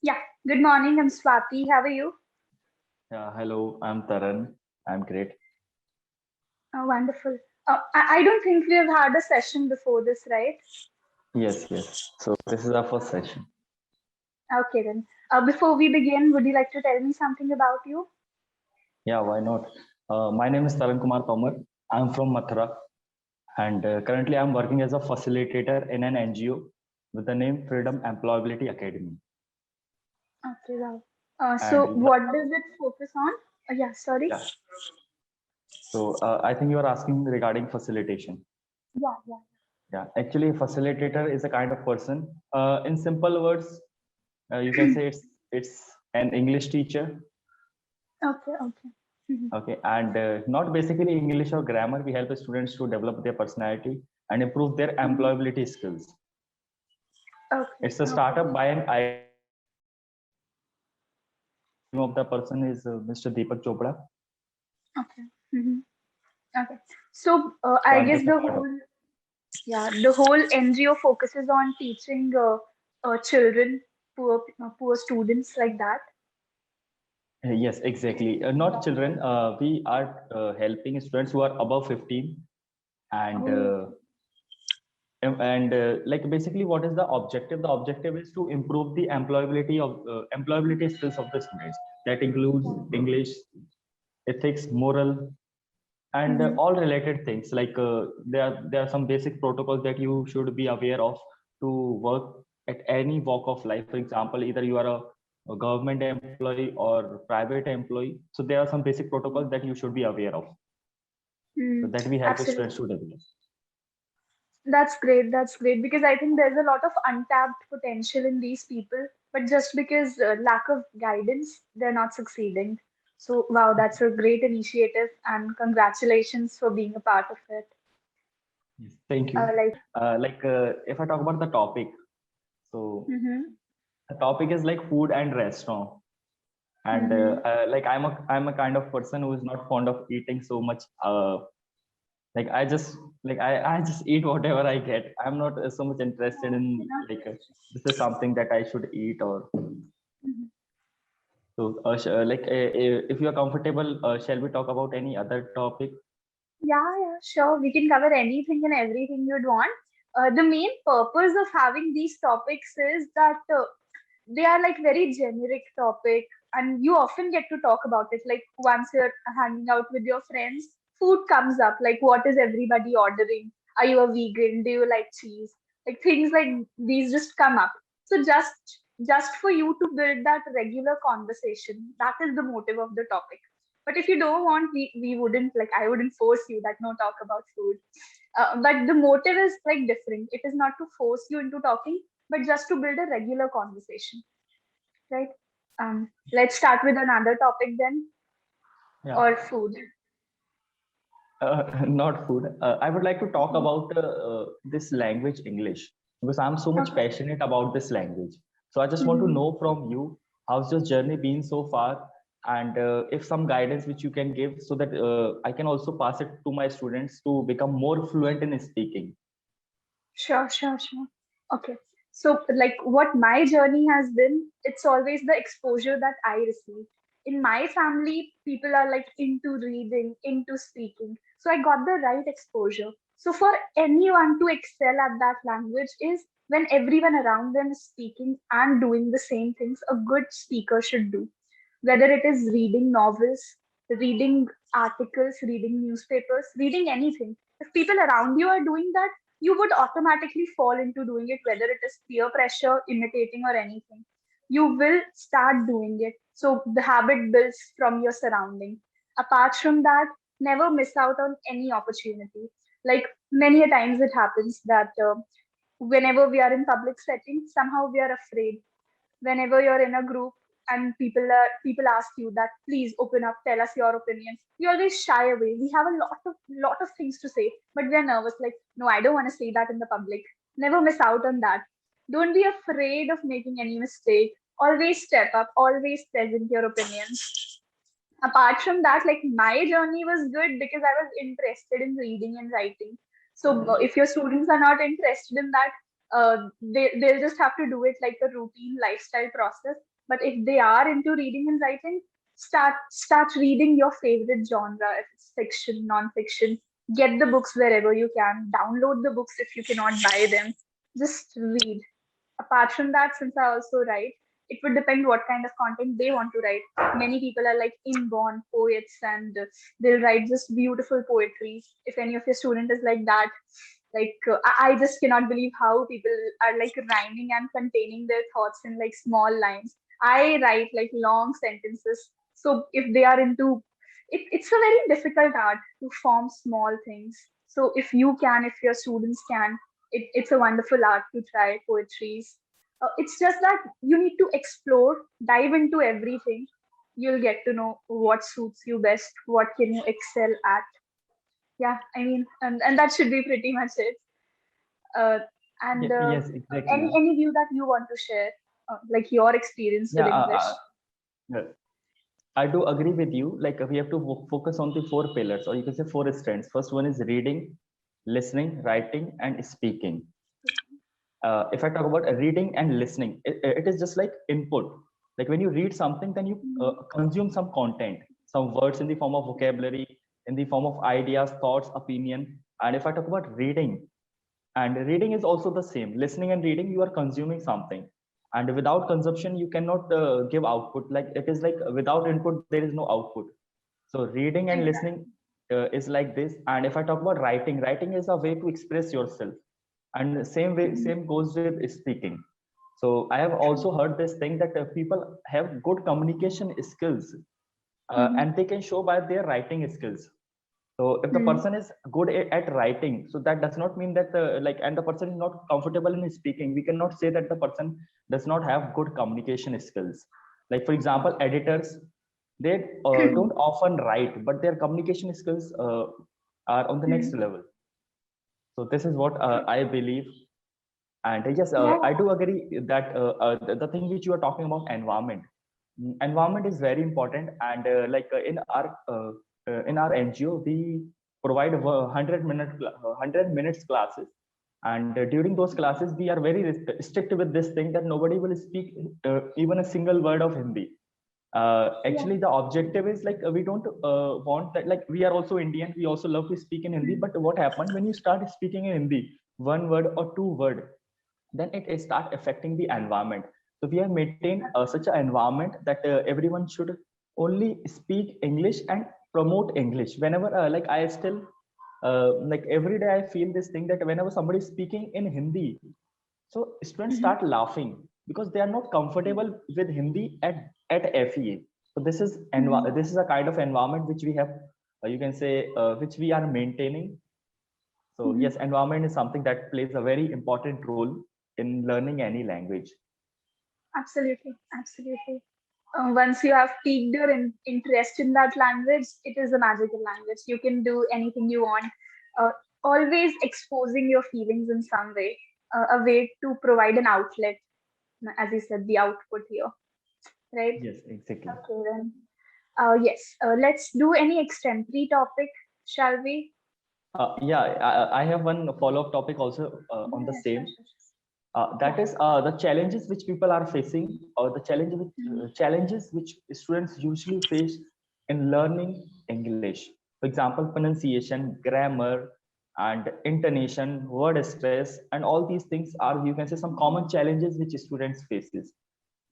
Yeah, good morning. I'm Swati. How are you? Yeah, hello, I'm Taran. I'm great. Oh, wonderful. I don't think we have had a session before this, right? Yes, yes. So this is our first session. Okay, then. Before we begin, would you like to tell me something about you? Yeah, why not? My name is Taran Kumar Tomar. I'm from Mathura, and currently I'm working as a facilitator in an NGO with the name Freedom Employability Academy. Okay, wow. And So what does it focus on? Yeah, sorry. yeah, so I think you are asking regarding facilitation. Yeah, yeah. Yeah, actually, a facilitator is a kind of person. In simple words, you can say it's an English teacher. Okay, okay. Mhm. Okay, and not basically English or grammar. We help students to develop their personality and improve their Mhm. employability skills. Okay, It's a okay, startup by an I. Name of the person is Mr. Deepak Chopra. okay. Hmm. Okay. So So I I'm guess just a part of. the whole NGO focuses on teaching children, poor students like that. Yes, exactly. Not children. We are helping students who are above 15, and Oh. like basically, what is the objective? The objective is to improve the employability skills of the students. That includes English, ethics, moral, and Mhm. all related things. Like there are some basic protocols that you should be aware of to work at any walk of life. For example, either you are a government employee or private employee. So there are some basic protocols that you should be aware of. So Mm, that we help students absolutely. to develop. That's great. That's great because I think there's a lot of untapped potential in these people, but just because lack of guidance, they're not succeeding. So, wow, that's a great initiative, and congratulations for being a part of it. Yes, thank you. Like, If I talk about the topic, so mm-hmm, the topic is like food and restaurant. And mm-hmm. like I'm a kind of person who is not fond of eating so much. Like I just eat whatever I get. I'm not so much interested in like this is something that I should eat or Mhm. so. If you are comfortable, shall we talk about any other topic? Yeah, yeah, sure. We can cover anything and everything you'd want. The main purpose of having these topics is that they are like very generic topic and you often get to talk about it like once you're hanging out with your friends, food comes up like what is everybody ordering, are you a vegan, do you like cheese, like things like these just come up. So just for you to build that regular conversation, that is the motive of the topic. But if you don't want, we wouldn't, like I wouldn't force you that no talk about food. But the motive is like different. It is not to force you into talking, but just to build a regular conversation, right? Let's start with another topic then, Yeah, or food. not food. I would like to talk about this language English because I'm so much Okay. passionate about this language. So I just want to Mhm. know from you how's your journey been so far, and if some guidance which you can give so that I can also pass it to my students to become more fluent in speaking. Sure, sure, sure. Okay. So, like, what my journey has been, it's always the exposure that I receive. In my family, people are like into reading, into speaking. So, I got the right exposure. So, for anyone to excel at that language is when everyone around them is speaking and doing the same things a good speaker should do. Whether it is reading novels, reading articles, reading newspapers, reading anything. If people around you are doing that, you would automatically fall into doing it, whether it is peer pressure, imitating, or anything. You will start doing it. So the habit builds from your surrounding. Apart from that, never miss out on any opportunity. Like many a times it happens that whenever we are in public settings, somehow we are afraid. Whenever you're in a group and people ask you that please open up, tell us your opinions, we always shy away. We have a lot of things to say, but we're nervous, like no, I don't want to say that in the public. Never miss out on that. Don't be afraid of making any mistake. Always step up, always present your opinions. Apart from that, like my journey was good because I was interested in reading and writing. So if your students are not interested in that, they'll just have to do it like a routine lifestyle process. But if they are into reading and writing, start reading your favorite genre. If it's fiction, non-fiction, get the books wherever you can. Download the books if you cannot buy them. Just read. Apart from that, since I also write, it would depend what kind of content they want to write. Many people are like inborn poets, and they'll write just beautiful poetry. If any of your student is like that, I just cannot believe how people are like rhyming and containing their thoughts in like small lines. I write like long sentences. So if they are into it, it's a very difficult art to form small things. So if you can, if your students can, it's a wonderful art to try poetries. It's just that you need to explore, dive into everything. You'll get to know what suits you best, what can you excel at. Yeah, I mean, and that should be pretty much it. Uh, and Yes, exactly. any view that you want to share, like your experience with Yeah, English? uh, I do agree with you. Like we have to focus on the four pillars, or you can say four strands. First one is reading, listening, writing, and speaking. If I talk about reading and listening, it is just like input. Like when you read something, then you Mhm. consume some content, some words in the form of vocabulary, in the form of ideas, thoughts, opinion. And if I talk about reading, and reading is also the same. Listening and reading, you are consuming something. And without consumption, you cannot give output. Like it is like without input, there is no output. So reading and listening Exactly. is like this. And if I talk about writing, writing is a way to express yourself, and same way Mhm. same goes with speaking. So I have True. also heard this thing that people have good communication skills, Mhm. and they can show by their writing skills. So if the Mhm. person is good at writing, so that does not mean that like, and the person is not comfortable in speaking, we cannot say that the person does not have good communication skills. Like for example, editors, they don't often write, but their communication skills are on the next Mhm. level. So this is what True. I believe. And yes, Yeah. I do agree that the thing which you are talking about, environment. Environment is very important. And in our NGO, we provide 100 minutes classes. And during those classes, we are very strict with this thing that nobody will speak even a single word of Hindi. Yeah. Actually, the objective is like we don't want that. Like we are also Indian, we also love to speak in Hindi. Mhm. But what happened when you start speaking in Hindi, one word or two word, then it start affecting the environment. So we have maintained such an environment that everyone should only speak English and promote English. Whenever like I still like every day I feel this thing that whenever somebody is speaking in Hindi, so students Mhm. start laughing because they are not comfortable with Hindi at FEA. So Mhm. this is a kind of environment which we have, you can say, which we are maintaining. So Mhm. yes, environment is something that plays a very important role in learning any language. Absolutely. Absolutely. Once you have piqued your interest in that language, it is a magical language. You can do anything you want. Uh, Always exposing your feelings in some way, a way to provide an outlet, as you said, the output here, right? Yes, exactly. Okay, then. Yes, let's do any extempore topic, shall we? Yeah, I have one follow-up topic also Yeah, on the yeah, sure, same. sure, sure. That Yeah. is the challenges which people are facing, or the Mhm. challenges which students usually face in learning English. For example, pronunciation, grammar, and intonation, word stress, and all these things are, you can say, some common challenges which students faces.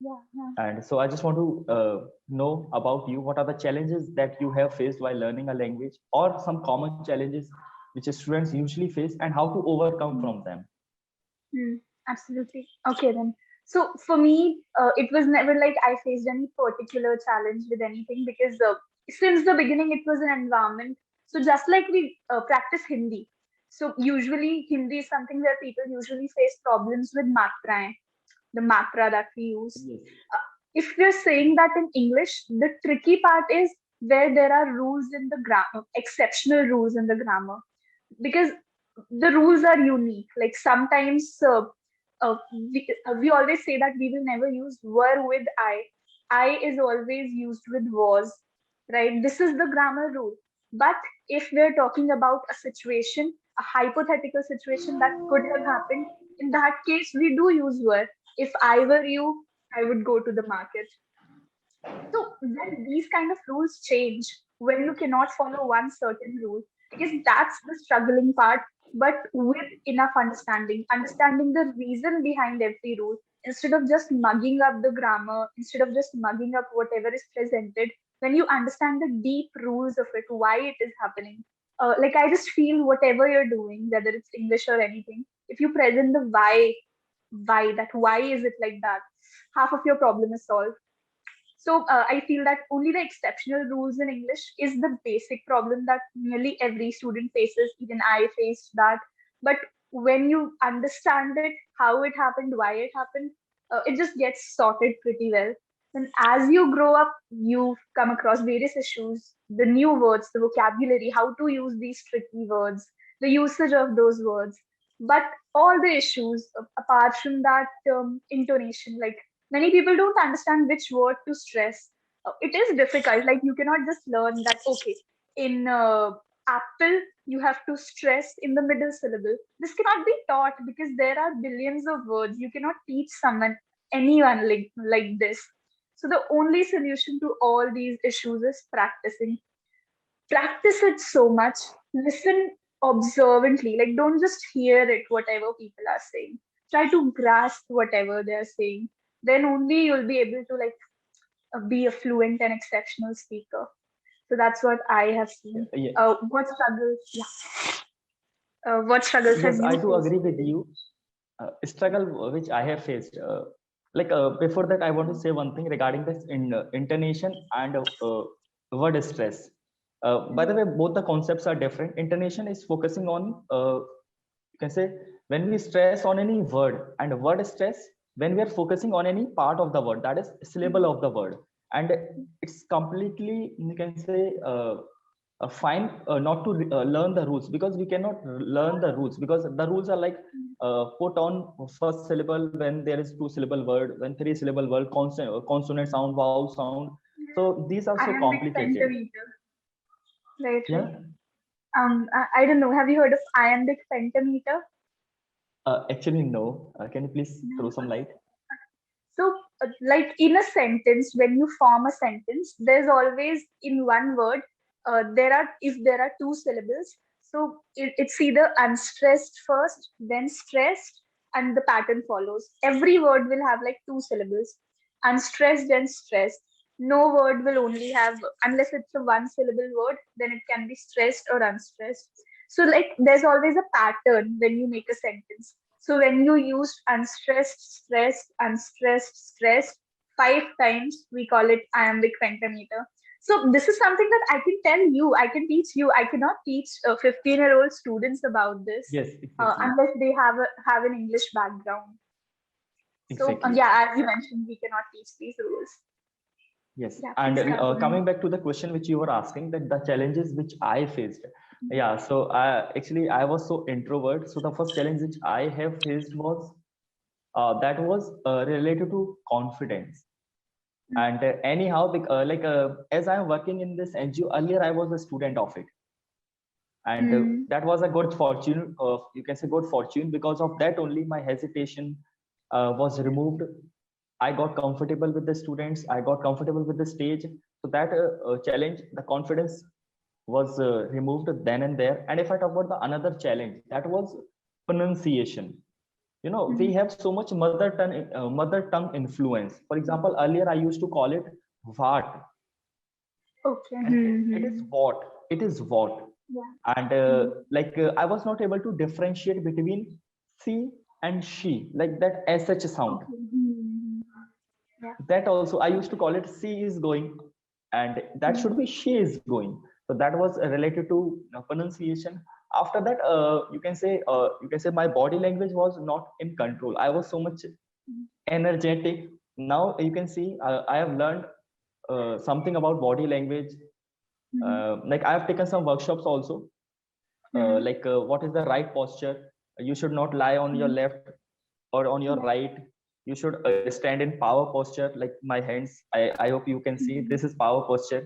Yeah, yeah. And so I just want to know about you. What are the challenges that you have faced while learning a language, or some common challenges which students usually face, and how to overcome Mhm. from them? Hmm, absolutely. Okay, then. So for me, it was never like I faced any particular challenge with anything because since the beginning, it was an environment. So just like we practice Hindi, so usually Hindi is something where people usually face problems with matraएं, the matra that we use. Yes. Uh, if we're saying that in English, the tricky part is where there are rules in the grammar, exceptional rules in the grammar, because the rules are unique. Like sometimes we always say that we will never use were with I. I is always used with was, right? This is the grammar rule. But if we're talking about a situation, a hypothetical situation that could have happened, in that case, we do use were. If I were you, I would go to the market. So when these kind of rules change, when you cannot follow one certain rule, I guess that's the struggling part. But with enough understanding the reason behind every rule, instead of just mugging up the grammar, instead of just mugging up whatever is presented, when you understand the deep rules of it, why it is happening. Like I just feel whatever you're doing, whether it's English or anything, if you present the why is it like that, half of your problem is solved. So I feel that only the exceptional rules in English is the basic problem that nearly every student faces. Even I faced that. But when you understand it, how it happened, why it happened, it just gets sorted pretty well. And as you grow up, you come across various issues, the new words, the vocabulary, how to use these tricky words, the usage of those words. But all the issues, apart from that intonation, like many people don't understand which word to stress. It is difficult. Like you cannot just learn that, okay, in apple, you have to stress in the middle syllable. This cannot be taught because there are billions of words. You cannot teach anyone like this. So the only solution to all these issues is practicing. Practice it so much. Listen observantly. Like don't just hear it, whatever people are saying. Try to grasp whatever they're saying. Then only you'll be able to like be a fluent and exceptional speaker. So that's what I have seen. Yeah, What struggles? Yeah. What struggles have yes, you I do faced? agree with you. Struggle which I have faced. Before that, I want to say one thing regarding this in intonation and word stress. By the way, both the concepts are different. Intonation is focusing on, you can say, when we stress on any word, and word stress when we are focusing on any part of the word, that is syllable of the word, and it's completely, you can say, fine not to learn the rules, because we cannot learn the rules, because the rules are like put on first syllable when there is two syllable word, when three syllable word, consonant sound, vowel sound. So these are so Iambic complicated. pentameter. Right, right. Yeah. I don't know. Have you heard of iambic pentameter? Actually, no. Can you please No. throw some light? So, like in a sentence, when you form a sentence, there's always in one word, if there are two syllables, so it's either unstressed first, then stressed, and the pattern follows. Every word will have like two syllables, unstressed and stressed. No word will only have, unless it's a one syllable word, then it can be stressed or unstressed. So, like, there's always a pattern when you make a sentence. So when you use unstressed, stressed, unstressed, stressed 5 times, we call it iambic pentameter. So this is something that I can tell you, I can teach you. I cannot teach 15-year-old students about this Yes, exactly. unless they have an English background. So Exactly. yeah, as you mentioned, we cannot teach these rules. Yes, Yeah, and please continue. coming back to the question which you were asking, that the challenges which I faced. Yeah, so I was so introvert. So the first challenge which I have faced was that was related to confidence. And anyhow, as I am working in this NGO, earlier I was a student of it, and Mm, that was a good fortune. You can say good fortune, because of that only my hesitation was removed. I got comfortable with the students. I got comfortable with the stage. So that challenge, the confidence was removed then and there. And if I talk about the another challenge, that was pronunciation. You know, we mm. have so much mother tongue influence. For example, earlier I used to call it what, Okay. and it is what. It is what. Yeah. And Mm. I was not able to differentiate between she and she, like that sh sound. Okay. Mm. Yeah. That also I used to call it she is going, and that should Mm. be she is going. So that was related to pronunciation. After that, you can say my body language was not in control. I was so much Mm. energetic. Now you can see I have learned something about body language. Mm. Like I have taken some workshops also, Mm. what is the right posture. You should not lie on your Mm. left or on your Yeah. right. You should stand in power posture, like my hands. I hope you can see Mm. this is power posture.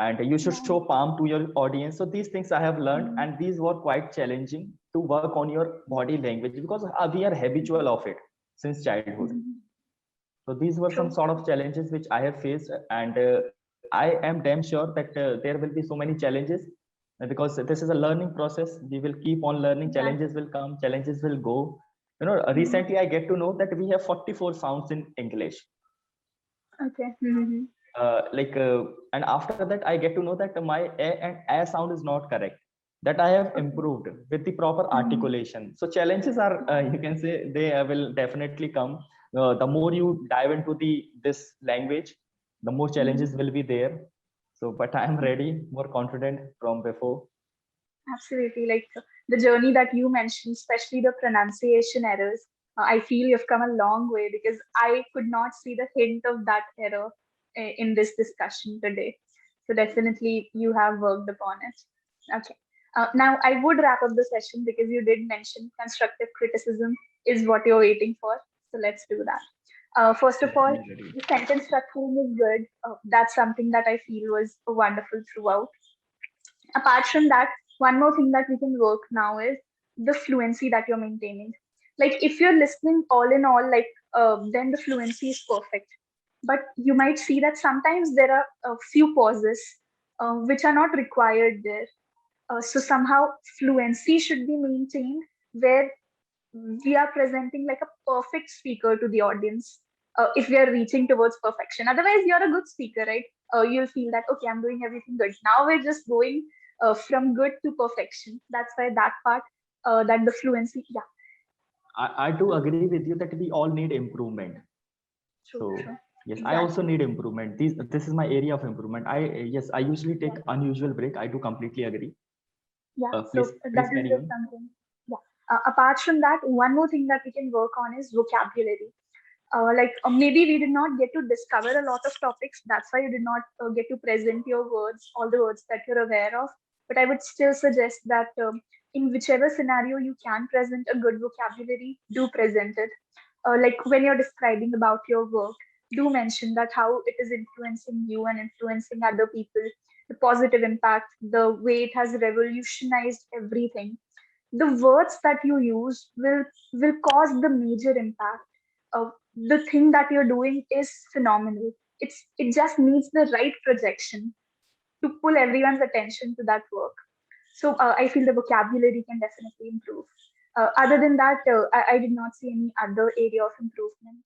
And you should Yeah. show palm to your audience. So these things I have learned, Mm. and these were quite challenging to work on your body language, because we are habitual of it since childhood. Mm. So these were some True. sort of challenges which I have faced, and I am damn sure that there will be so many challenges, because this is a learning process. We will keep on learning. Yeah. Challenges will come. Challenges will go. Mhm. Recently I get to know that we have 44 sounds in English. Okay. Mhm. And after that I get to know that my a sound is not correct, that I have Okay. improved with the proper Mhm. articulation. So challenges are, you can say, they will definitely come. The more you dive into the this language, the more Mhm. challenges will be there. So but I am Mhm. ready, more confident from before. Absolutely. Like the journey that you mentioned, especially the pronunciation errors, I feel you've come a long way because I could not see the hint of that error in this discussion today. So definitely you have worked upon it. Okay. Now I would wrap up the session because you did mention constructive criticism is what you're waiting for. So let's do that. First of Yes, all, I'm ready. the sentence structuring is good. That's something that I feel was wonderful throughout. Apart from that, one more thing that we can work now is the fluency that you're maintaining. Like if you're listening all in all, like then the fluency is perfect. But you might see that sometimes there are a few pauses which are not required there. So somehow fluency should be maintained where we are presenting like a perfect speaker to the audience, if we are reaching towards perfection. Otherwise you're a good speaker, right? You'll feel that okay, I'm doing everything good. Now we're just going from good to perfection. That's why that part, that the fluency, yeah. I do agree with you that we all need improvement. True, So true. yes, I also Exactly. need improvement. This is my area of improvement. Yes, I usually take Yeah. unusual break. I do completely agree. Yeah, so Please that is carry just on. something. Yeah. Apart from that, one more thing that we can work on is vocabulary. Maybe we did not get to discover a lot of topics. That's why you did not get to present your words, all the words that you're aware of. But I would still suggest that in whichever scenario you can present a good vocabulary, do present it. Like when you're describing about your work, do mention that how it is influencing you and influencing other people, the positive impact, the way it has revolutionized everything. The words that you use will cause the major impact. The thing that you're doing is phenomenal. It just needs the right projection to pull everyone's attention to that work. So I feel the vocabulary can definitely improve. Other than that, I did not see any other area of improvement.